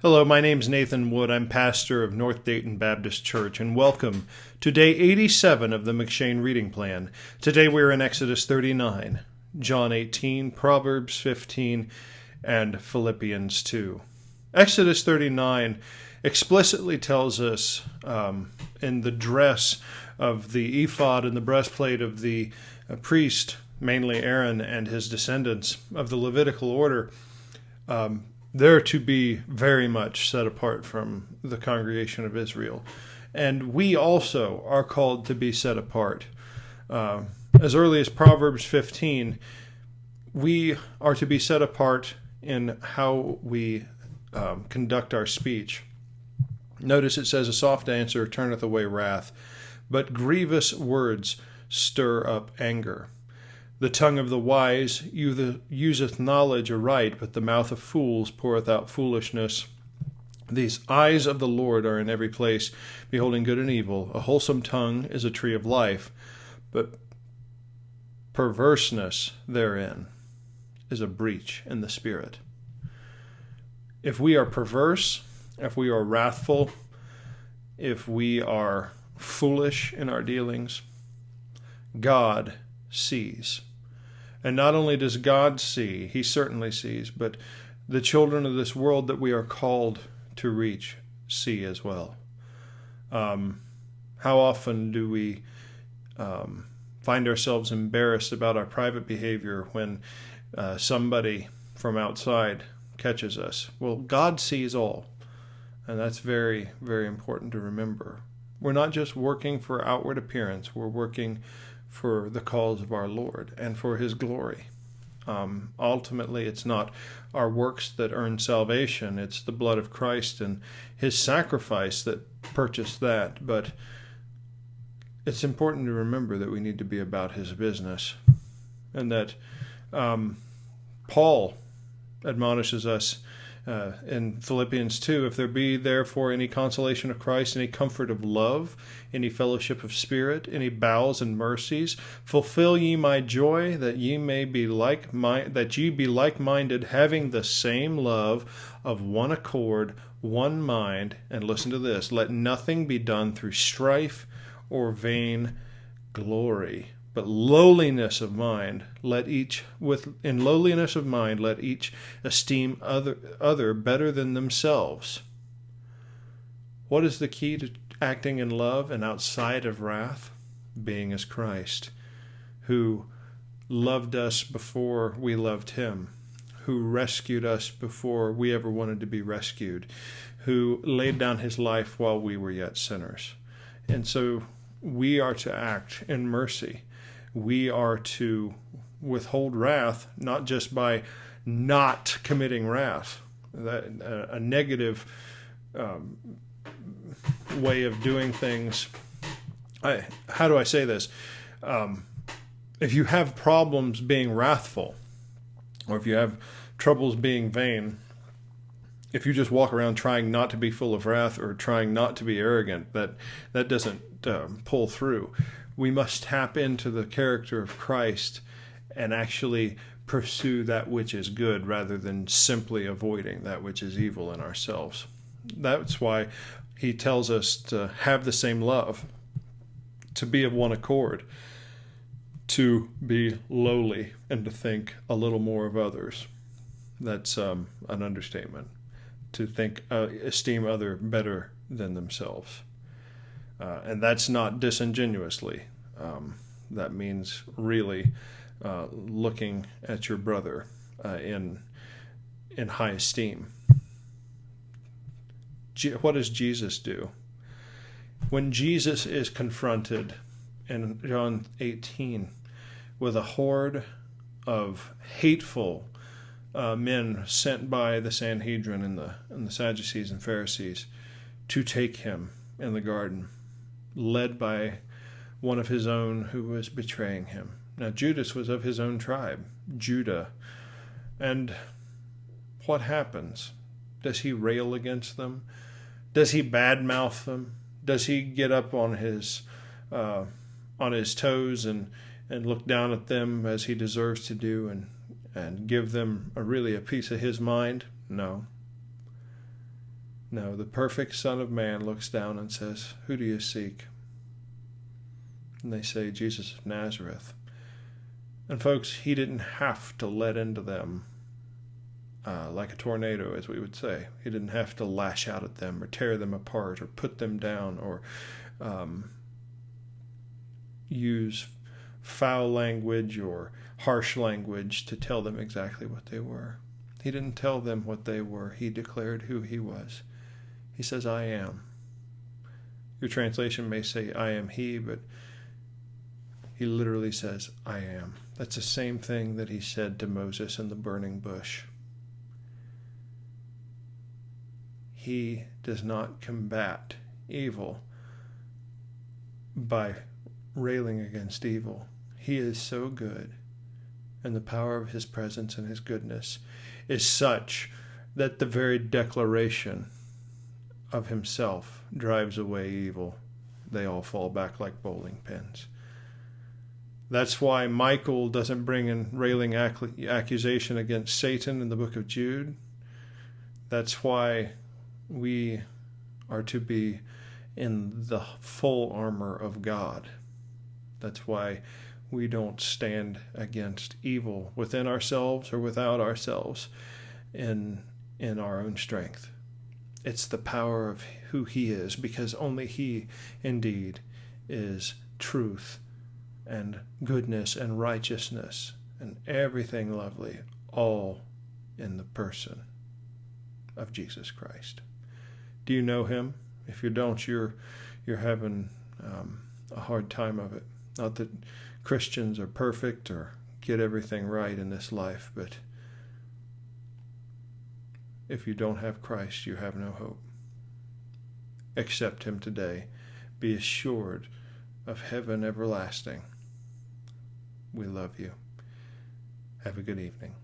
Hello, my name's Nathan Wood. I'm pastor of North Dayton Baptist Church, and welcome to day 87 of the McShane Reading Plan. Today we're in Exodus 39, John 18, Proverbs 15, and Philippians 2. Exodus 39 explicitly tells us in the dress of the ephod and the breastplate of the priest, mainly Aaron and his descendants of the Levitical order, they're to be very much set apart from the congregation of Israel. And we also are called to be set apart. As early as Proverbs 15, we are to be set apart in how we conduct our speech. Notice it says, "A soft answer turneth away wrath, but grievous words stir up anger. The tongue of the wise useth knowledge aright, but the mouth of fools poureth out foolishness. These eyes of the Lord are in every place, beholding good and evil. A wholesome tongue is a tree of life, but perverseness therein is a breach in the spirit." If we are perverse, if we are wrathful, if we are foolish in our dealings, God sees. And not only does God see, he certainly sees, but the children of this world that we are called to reach see as well. How often do we find ourselves embarrassed about our private behavior when somebody from outside catches us? Well, God sees all, and that's very, very important to remember. We're not just working for outward appearance, we're working for the cause of our Lord and for his glory. Ultimately, it's not our works that earn salvation, it's the blood of Christ and his sacrifice that purchased that. But it's important to remember that we need to be about his business, and that Paul admonishes us in Philippians 2, "If there be therefore any consolation of Christ, any comfort of love, any fellowship of spirit, any bowels and mercies, fulfill ye my joy, that ye be like-minded, having the same love, of one accord, one mind." And listen to this: "Let nothing be done through strife or vain glory, but lowliness of mind, let each esteem other better than themselves." What is the key to acting in love and outside of wrath? Being as Christ, who loved us before we loved him, who rescued us before we ever wanted to be rescued, who laid down his life while we were yet sinners. And so we are to act in mercy. We are to withhold wrath, not just by not committing wrath. A negative way of doing things. How do I say this? If you have problems being wrathful, or if you have troubles being vain, if you just walk around trying not to be full of wrath or trying not to be arrogant, that doesn't pull through. We must tap into the character of Christ and actually pursue that which is good rather than simply avoiding that which is evil in ourselves. That's why he tells us to have the same love, to be of one accord, to be lowly, and to think a little more of others. That's an understatement. To esteem other better than themselves. And that's not disingenuously. That means really looking at your brother in high esteem. What does Jesus do? When Jesus is confronted in John 18 with a horde of hateful men sent by the Sanhedrin and the Sadducees and Pharisees to take him in the garden, led by one of his own who was betraying him. Now, Judas was of his own tribe, Judah. And what happens? Does he rail against them? Does he badmouth them? Does he get up on his toes and look down at them as he deserves to do and give them a piece of his mind? No. No, the perfect Son of Man looks down and says, "Who do you seek?" And they say, "Jesus of Nazareth." And folks, he didn't have to let into them like a tornado, as we would say. He didn't have to lash out at them or tear them apart or put them down or use foul language or harsh language to tell them exactly what they were. He didn't tell them what they were. He declared who he was. He says, "I am." Your translation may say, "I am he," but he literally says, "I am." That's the same thing that he said to Moses in the burning bush. He does not combat evil by railing against evil. He is so good, and the power of his presence and his goodness is such that the very declaration of himself drives away evil. They all fall back like bowling pins. That's why Michael doesn't bring in railing accusation against Satan in the book of Jude. That's why we are to be in the full armor of God. That's why we don't stand against evil within ourselves or without ourselves in our own strength. It's the power of who he is, because only he indeed is truth and goodness and righteousness and everything lovely, all in the person of Jesus Christ. Do you know him? If you don't, you're having a hard time of it. Not that Christians are perfect or get everything right in this life, but if you don't have Christ, you have no hope. Accept him today. Be assured of heaven everlasting. We love you. Have a good evening.